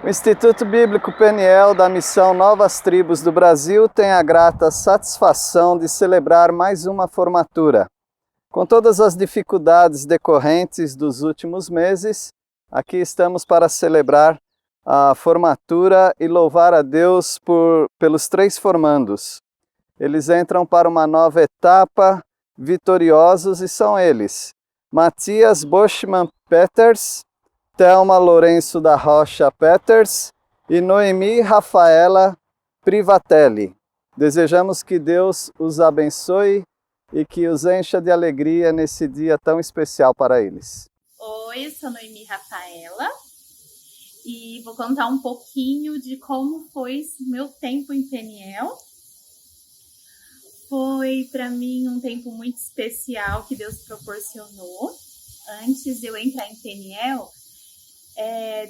O Instituto Bíblico Peniel da Missão Novas Tribos do Brasil tem a grata satisfação de celebrar mais uma formatura. Com todas as dificuldades decorrentes dos últimos meses, aqui estamos para celebrar a formatura e louvar a Deus pelos 3 formandos. Eles entram para uma nova etapa, vitoriosos, e são eles: Matias Boschman Peters, Thelma Lourenço da Rocha Peters e Noemi Rafaela Privatelli. Desejamos que Deus os abençoe e que os encha de alegria nesse dia tão especial para eles. Oi, eu sou Noemi Rafaela e vou contar um pouquinho de como foi meu tempo em Peniel. Foi para mim um tempo muito especial que Deus proporcionou. Antes de eu entrar em Peniel,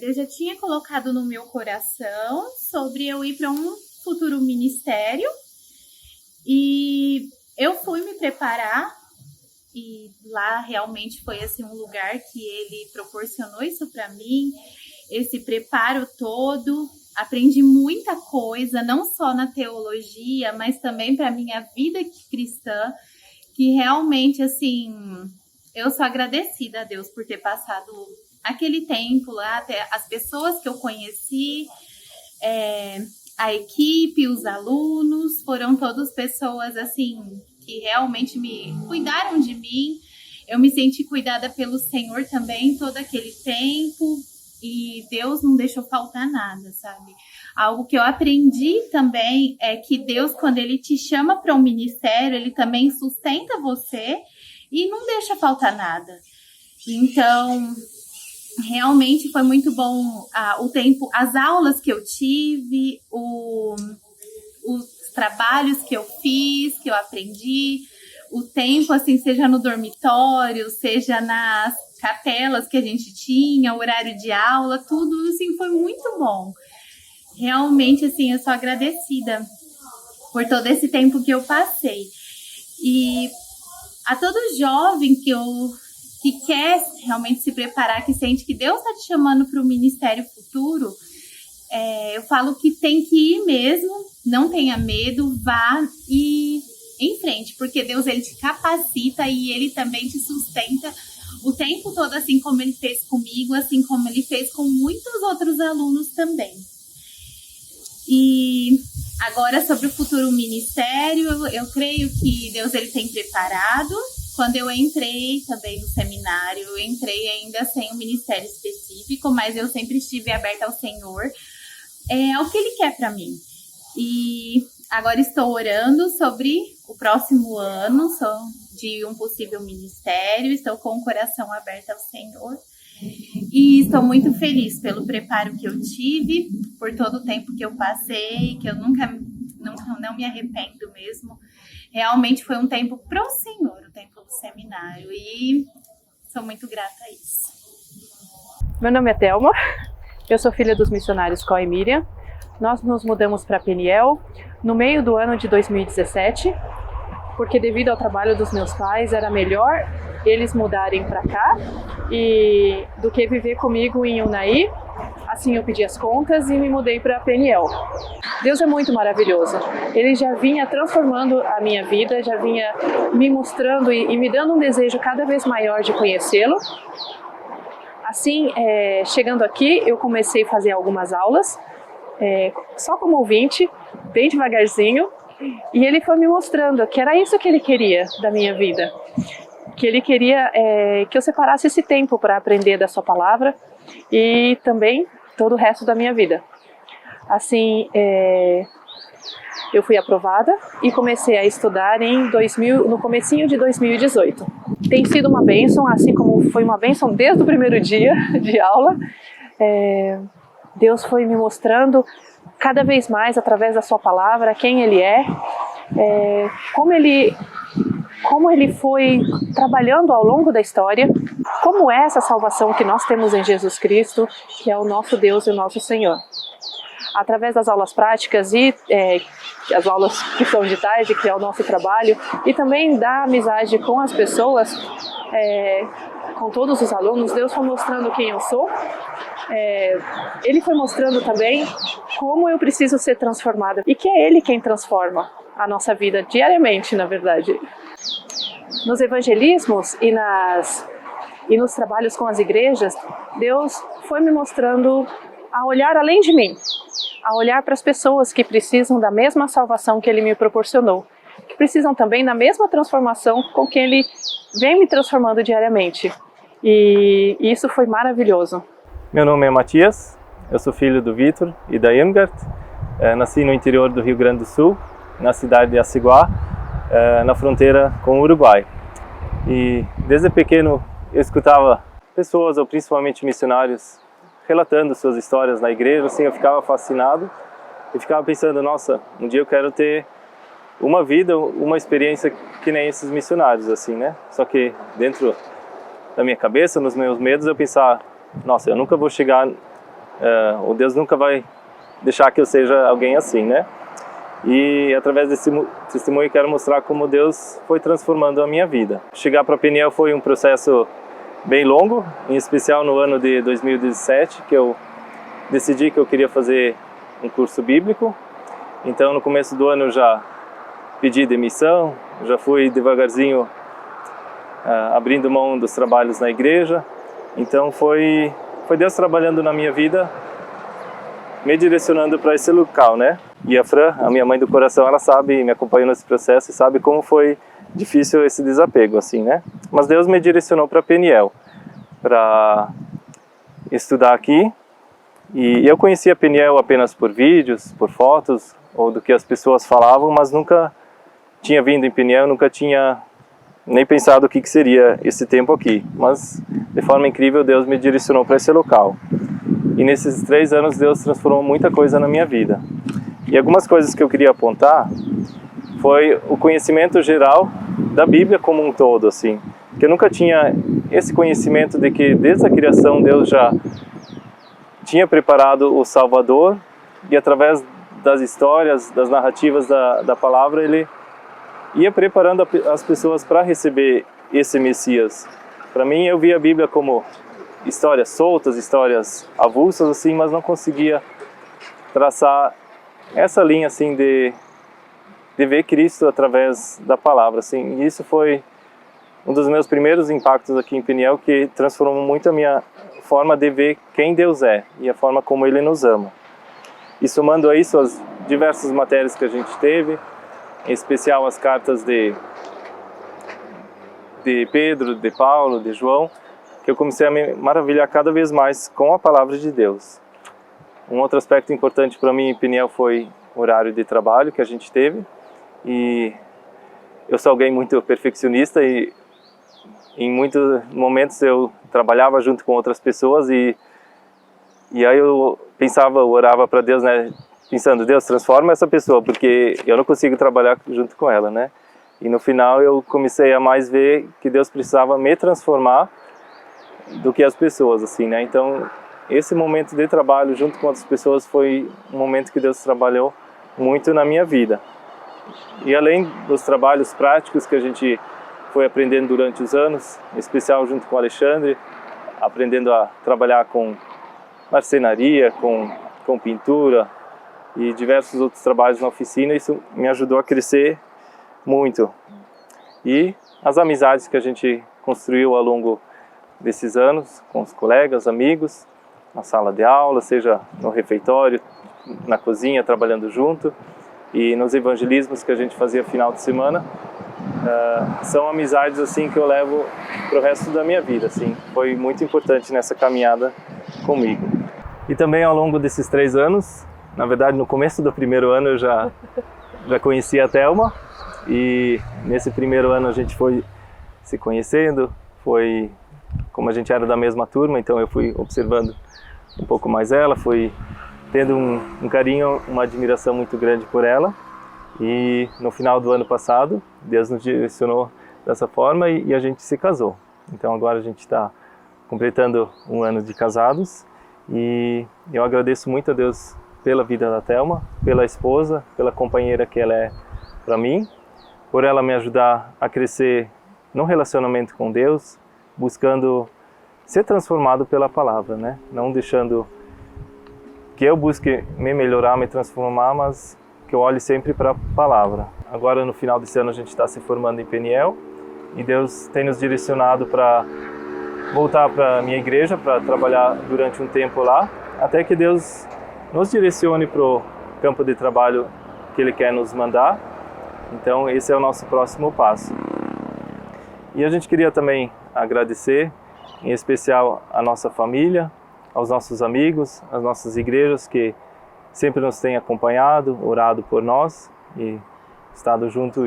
Deus já tinha colocado no meu coração sobre eu ir para um futuro ministério, e eu fui me preparar, e lá realmente foi assim um lugar que ele proporcionou isso para mim, esse preparo todo. Aprendi muita coisa, não só na teologia, mas também para minha vida cristã, que realmente assim eu sou agradecida a Deus por ter passado aquele tempo lá, até as pessoas que eu conheci, a equipe, os alunos, foram todas pessoas assim que realmente me cuidaram de mim. Eu me senti cuidada pelo Senhor também todo aquele tempo, e Deus não deixou faltar nada, sabe? Algo que eu aprendi também é que Deus, quando Ele te chama para um ministério, Ele também sustenta você e não deixa faltar nada. Então, realmente foi muito bom o tempo, as aulas que eu tive, os trabalhos que eu fiz, que eu aprendi, o tempo, assim, seja no dormitório, seja nas capelas que a gente tinha, o horário de aula, tudo, assim, foi muito bom. Realmente, assim, eu sou agradecida por todo esse tempo que eu passei. E a todo jovem que quer realmente se preparar, que sente que Deus está te chamando para o ministério futuro, eu falo que tem que ir mesmo, não tenha medo, vá e em frente, porque Deus, ele te capacita e ele também te sustenta o tempo todo, assim como ele fez comigo, assim como ele fez com muitos outros alunos também. E agora, sobre o futuro ministério, eu creio que Deus, ele tem preparado. Quando eu entrei também no seminário, eu entrei ainda sem um ministério específico, mas eu sempre estive aberta ao Senhor, ao que Ele quer para mim. E agora estou orando sobre o próximo ano, de um possível ministério, estou com o coração aberto ao Senhor. E estou muito feliz pelo preparo que eu tive, por todo o tempo que eu passei, que eu não me arrependo mesmo. Realmente foi um tempo pro Senhor, o tempo do seminário, e sou muito grata a isso. Meu nome é Thelma, eu sou filha dos missionários Có e Miriam. Nós nos mudamos para Peniel no meio do ano de 2017, porque devido ao trabalho dos meus pais era melhor eles mudarem para cá do que viver comigo em Unai. Assim eu pedi as contas e me mudei para Peniel. Deus é muito maravilhoso. Ele já vinha transformando a minha vida, já vinha me mostrando e me dando um desejo cada vez maior de conhecê-lo. Assim, chegando aqui, eu comecei a fazer algumas aulas, só como ouvinte, bem devagarzinho, e ele foi me mostrando que era isso que ele queria da minha vida. Que ele queria que eu separasse esse tempo para aprender da sua palavra e também todo o resto da minha vida. Assim, eu fui aprovada e comecei a estudar no comecinho de 2018. Tem sido uma bênção, assim como foi uma bênção desde o primeiro dia de aula. Deus foi me mostrando cada vez mais, através da sua palavra, quem Ele é, como Ele foi trabalhando ao longo da história, como é essa salvação que nós temos em Jesus Cristo, que é o nosso Deus e o nosso Senhor. Através das aulas práticas e as aulas que são de tarde, que é o nosso trabalho, e também da amizade com as pessoas, com todos os alunos, Deus foi mostrando quem eu sou. Ele foi mostrando também como eu preciso ser transformada e que é Ele quem transforma a nossa vida diariamente, na verdade. Nos evangelismos e nos trabalhos com as igrejas, Deus foi me mostrando a olhar além de mim, a olhar para as pessoas que precisam da mesma salvação que Ele me proporcionou, que precisam também da mesma transformação com que Ele vem me transformando diariamente. E isso foi maravilhoso. Meu nome é Matias, eu sou filho do Vitor e da Irmgard. Nasci no interior do Rio Grande do Sul, na cidade de Aciguá, na fronteira com o Uruguai. E desde pequeno eu escutava pessoas, ou principalmente missionários, relatando suas histórias na igreja. Assim, eu ficava fascinado e ficava pensando, nossa, um dia eu quero ter uma vida, uma experiência que nem esses missionários, assim, né? Só que dentro da minha cabeça, nos meus medos, eu pensava, nossa, eu nunca vou chegar, ou Deus nunca vai deixar que eu seja alguém assim, né? E através desse testemunho eu quero mostrar como Deus foi transformando a minha vida. Chegar para Peniel foi um processo bem longo, em especial no ano de 2017, que eu decidi que eu queria fazer um curso bíblico. Então no começo do ano eu já pedi demissão, já fui devagarzinho abrindo mão dos trabalhos na igreja. Então foi Deus trabalhando na minha vida, me direcionando para esse local, né? E a Fran, a minha mãe do coração, ela sabe, me acompanhou nesse processo e sabe como foi difícil esse desapego, assim, né? Mas Deus me direcionou para Peniel, para estudar aqui. E eu conhecia Peniel apenas por vídeos, por fotos, ou do que as pessoas falavam, mas nunca tinha vindo em Peniel, nunca tinha nem pensado o que seria esse tempo aqui. Mas, de forma incrível, Deus me direcionou para esse local. E nesses 3 anos, Deus transformou muita coisa na minha vida. E algumas coisas que eu queria apontar foi o conhecimento geral da Bíblia como um todo, assim. Que eu nunca tinha esse conhecimento de que desde a criação Deus já tinha preparado o Salvador e através das histórias, das narrativas da palavra, Ele ia preparando as pessoas para receber esse Messias. Para mim, eu via a Bíblia como histórias soltas, histórias avulsas, assim, mas não conseguia traçar essa linha, assim, de ver Cristo através da palavra, assim. E isso foi um dos meus primeiros impactos aqui em Peniel, que transformou muito a minha forma de ver quem Deus é e a forma como Ele nos ama. E somando a isso as diversas matérias que a gente teve, em especial as cartas de Pedro, de Paulo, de João, que eu comecei a me maravilhar cada vez mais com a palavra de Deus. Um outro aspecto importante para mim em Peniel foi o horário de trabalho que a gente teve. E eu sou alguém muito perfeccionista e em muitos momentos eu trabalhava junto com outras pessoas e aí eu pensava, orava para Deus, né, pensando, Deus, transforma essa pessoa, porque eu não consigo trabalhar junto com ela, né? E no final eu comecei a mais ver que Deus precisava me transformar do que as pessoas, assim, né? Então, esse momento de trabalho junto com outras pessoas foi um momento que Deus trabalhou muito na minha vida. E além dos trabalhos práticos que a gente foi aprendendo durante os anos, em especial junto com o Alexandre, aprendendo a trabalhar com marcenaria, com pintura e diversos outros trabalhos na oficina, isso me ajudou a crescer muito. E as amizades que a gente construiu ao longo desses anos, com os colegas, amigos, na sala de aula, seja no refeitório, na cozinha, trabalhando junto, e nos evangelismos que a gente fazia final de semana, são amizades assim que eu levo para o resto da minha vida, assim. Foi muito importante nessa caminhada comigo. E também ao longo desses 3 anos, na verdade no começo do primeiro ano eu já conhecia a Thelma, e nesse primeiro ano a gente foi se conhecendo, como a gente era da mesma turma, então eu fui observando um pouco mais ela, fui tendo um carinho, uma admiração muito grande por ela. E no final do ano passado, Deus nos direcionou dessa forma e a gente se casou. Então agora a gente está completando 1 ano de casados e eu agradeço muito a Deus pela vida da Thelma, pela esposa, pela companheira que ela é para mim, por ela me ajudar a crescer no relacionamento com Deus, buscando ser transformado pela palavra, né? Não deixando que eu busque me melhorar, me transformar, mas que eu olhe sempre para a palavra. Agora, no final desse ano, a gente está se formando em Peniel e Deus tem nos direcionado para voltar para a minha igreja, para trabalhar durante um tempo lá, até que Deus nos direcione para o campo de trabalho que Ele quer nos mandar. Então, esse é o nosso próximo passo. E a gente queria também agradecer, em especial a nossa família, aos nossos amigos, às nossas igrejas que sempre nos têm acompanhado, orado por nós e estado junto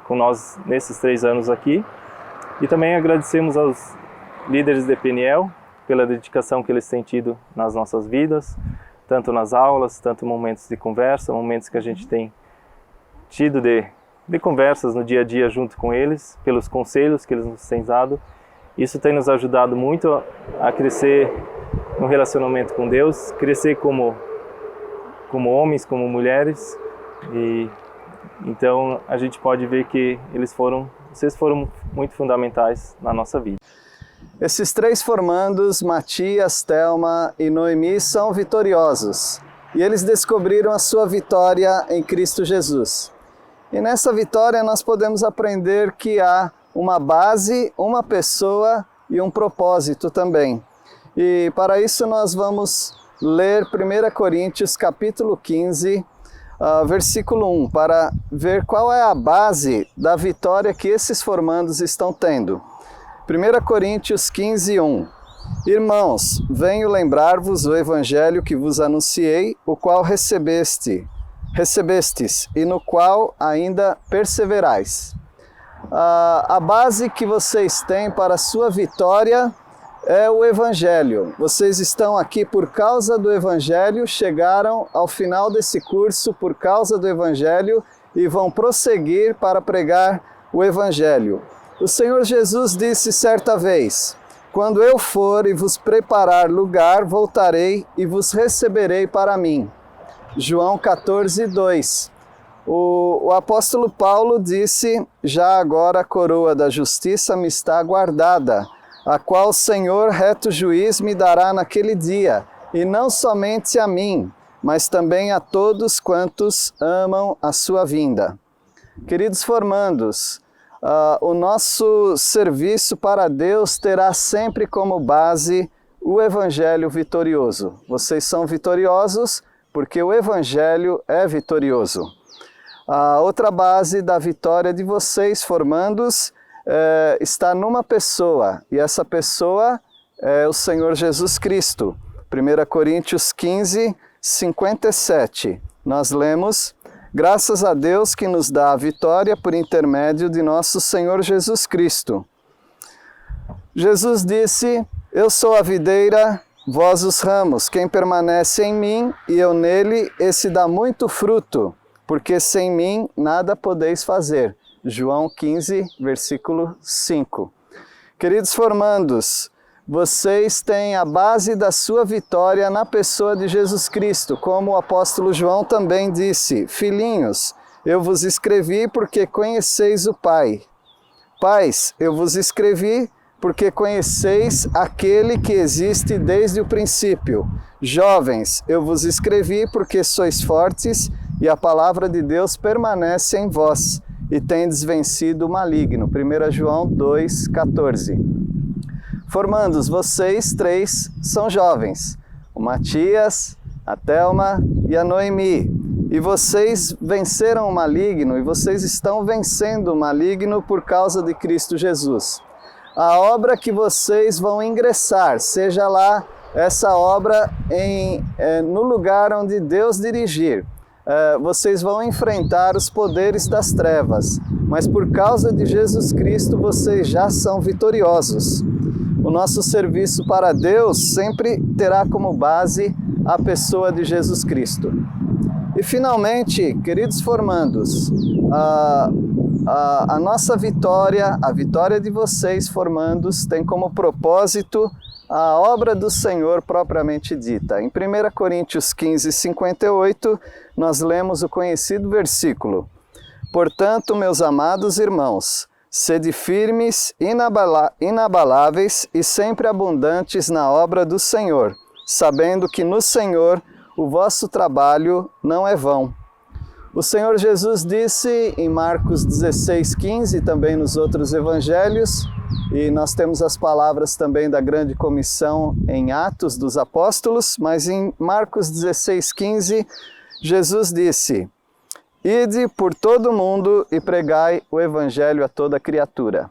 com nós nesses 3 anos aqui. E também agradecemos aos líderes de Peniel pela dedicação que eles têm tido nas nossas vidas, tanto nas aulas, tanto em momentos de conversa, momentos que a gente tem tido de conversas no dia a dia junto com eles, pelos conselhos que eles nos têm dado. Isso tem nos ajudado muito a crescer no relacionamento com Deus, crescer como homens, como mulheres. E então a gente pode ver que vocês foram muito fundamentais na nossa vida. Esses 3 formandos, Matias, Thelma e Noemi, são vitoriosos. E eles descobriram a sua vitória em Cristo Jesus. E nessa vitória nós podemos aprender que há uma base, uma pessoa e um propósito também. E para isso nós vamos ler 1 Coríntios capítulo 15, versículo 1, para ver qual é a base da vitória que esses formandos estão tendo. 1 Coríntios 15, 1. Irmãos, venho lembrar-vos o evangelho que vos anunciei, o qual recebestes, e no qual ainda perseverais. A base que vocês têm para a sua vitória é o Evangelho. Vocês estão aqui por causa do Evangelho, chegaram ao final desse curso por causa do Evangelho e vão prosseguir para pregar o Evangelho. O Senhor Jesus disse certa vez: quando eu for e vos preparar lugar, voltarei e vos receberei para mim. João 14, 2. O apóstolo Paulo disse: já agora a coroa da justiça me está guardada, a qual o Senhor, reto juiz, me dará naquele dia, e não somente a mim, mas também a todos quantos amam a sua vinda. Queridos formandos, o nosso serviço para Deus terá sempre como base o Evangelho vitorioso. Vocês são vitoriosos porque o Evangelho é vitorioso. A outra base da vitória de vocês, formandos, está numa pessoa, e essa pessoa é o Senhor Jesus Cristo. 1 Coríntios 15, 57. Nós lemos: graças a Deus que nos dá a vitória por intermédio de nosso Senhor Jesus Cristo. Jesus disse: eu sou a videira, vós os ramos. Quem permanece em mim e eu nele, esse dá muito fruto, porque sem mim nada podeis fazer. João 15, versículo 5. Queridos formandos, vocês têm a base da sua vitória na pessoa de Jesus Cristo, como o apóstolo João também disse: filhinhos, eu vos escrevi porque conheceis o Pai. Pais, eu vos escrevi porque conheceis aquele que existe desde o princípio. Jovens, eu vos escrevi porque sois fortes e a palavra de Deus permanece em vós, e tendes vencido o maligno. 1 João 2, 14. Formandos, vocês 3 são jovens, o Matias, a Thelma e a Noemi. E vocês venceram o maligno, e vocês estão vencendo o maligno por causa de Cristo Jesus. A obra que vocês vão ingressar, seja lá essa obra no lugar onde Deus dirigir, vocês vão enfrentar os poderes das trevas, mas por causa de Jesus Cristo vocês já são vitoriosos. O nosso serviço para Deus sempre terá como base a pessoa de Jesus Cristo. E finalmente, queridos formandos, a nossa vitória, a vitória de vocês formandos, tem como propósito a obra do Senhor propriamente dita. Em 1 Coríntios 15, 58, nós lemos o conhecido versículo: portanto, meus amados irmãos, Sede firmes, inabaláveis e sempre abundantes na obra do Senhor, sabendo que no Senhor o vosso trabalho não é vão. O Senhor Jesus disse em Marcos 16:15 e também nos outros evangelhos, e nós temos as palavras também da grande comissão em Atos dos Apóstolos, mas em Marcos 16:15, Jesus disse: Ide por todo o mundo e pregai o evangelho a toda criatura.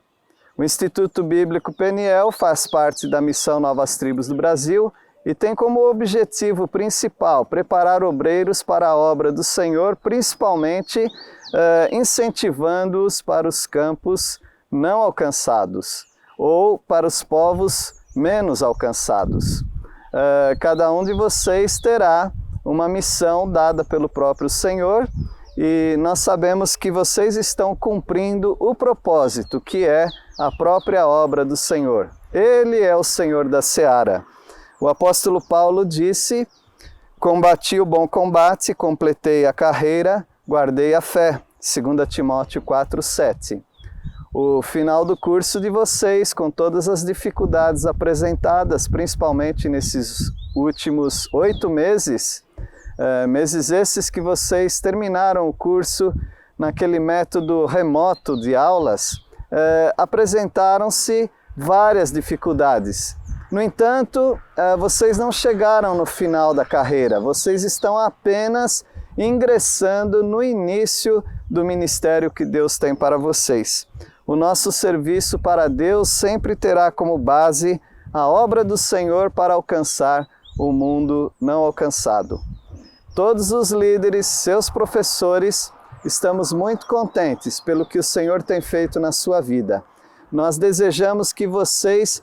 O Instituto Bíblico Peniel faz parte da missão Novas Tribos do Brasil e tem como objetivo principal preparar obreiros para a obra do Senhor, principalmente incentivando-os para os campos não alcançados ou para os povos menos alcançados. Cada um de vocês terá uma missão dada pelo próprio Senhor e nós sabemos que vocês estão cumprindo o propósito, que é a própria obra do Senhor. Ele é o Senhor da seara. O apóstolo Paulo disse: combati o bom combate, completei a carreira, guardei a fé. 2 Timóteo 4:7. O final do curso de vocês, com todas as dificuldades apresentadas, principalmente nesses últimos 8 meses, meses esses que vocês terminaram o curso naquele método remoto de aulas, apresentaram-se várias dificuldades. No entanto, vocês não chegaram no final da carreira, vocês estão apenas ingressando no início do ministério que Deus tem para vocês. O nosso serviço para Deus sempre terá como base a obra do Senhor para alcançar o mundo não alcançado. Todos os líderes, seus professores, estamos muito contentes pelo que o Senhor tem feito na sua vida. Nós desejamos que vocês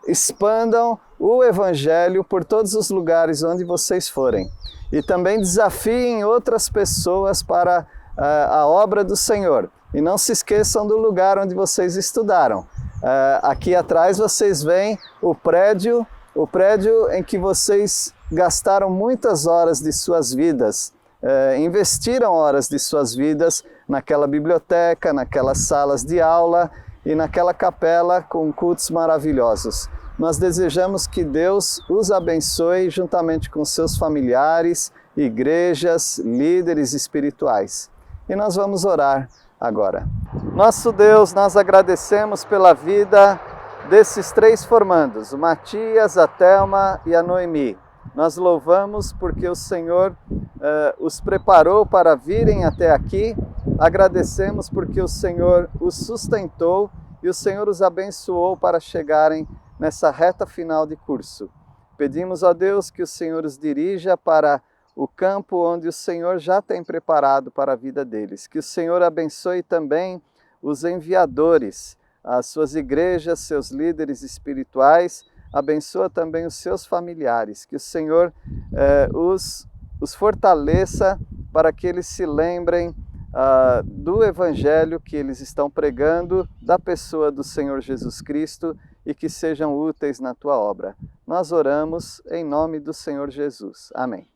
expandam o Evangelho por todos os lugares onde vocês forem. E também desafiem outras pessoas para a obra do Senhor. E não se esqueçam do lugar onde vocês estudaram. Aqui atrás vocês veem o prédio em que vocês gastaram muitas horas de suas vidas, investiram horas de suas vidas naquela biblioteca, naquelas salas de aula e naquela capela com cultos maravilhosos. Nós desejamos que Deus os abençoe juntamente com seus familiares, igrejas, líderes espirituais. E nós vamos orar agora. Nosso Deus, nós agradecemos pela vida desses 3 formandos, o Matias, a Thelma e a Noemi. Nós louvamos porque o Senhor os preparou para virem até aqui. Agradecemos porque o Senhor os sustentou e o Senhor os abençoou para chegarem nessa reta final de curso. Pedimos a Deus que o Senhor os dirija para o campo onde o Senhor já tem preparado para a vida deles. Que o Senhor abençoe também os enviadores, as suas igrejas, seus líderes espirituais, abençoa também os seus familiares. Que o Senhor os fortaleça para que eles se lembrem do Evangelho que eles estão pregando, da pessoa do Senhor Jesus Cristo e que sejam úteis na tua obra. Nós oramos em nome do Senhor Jesus. Amém.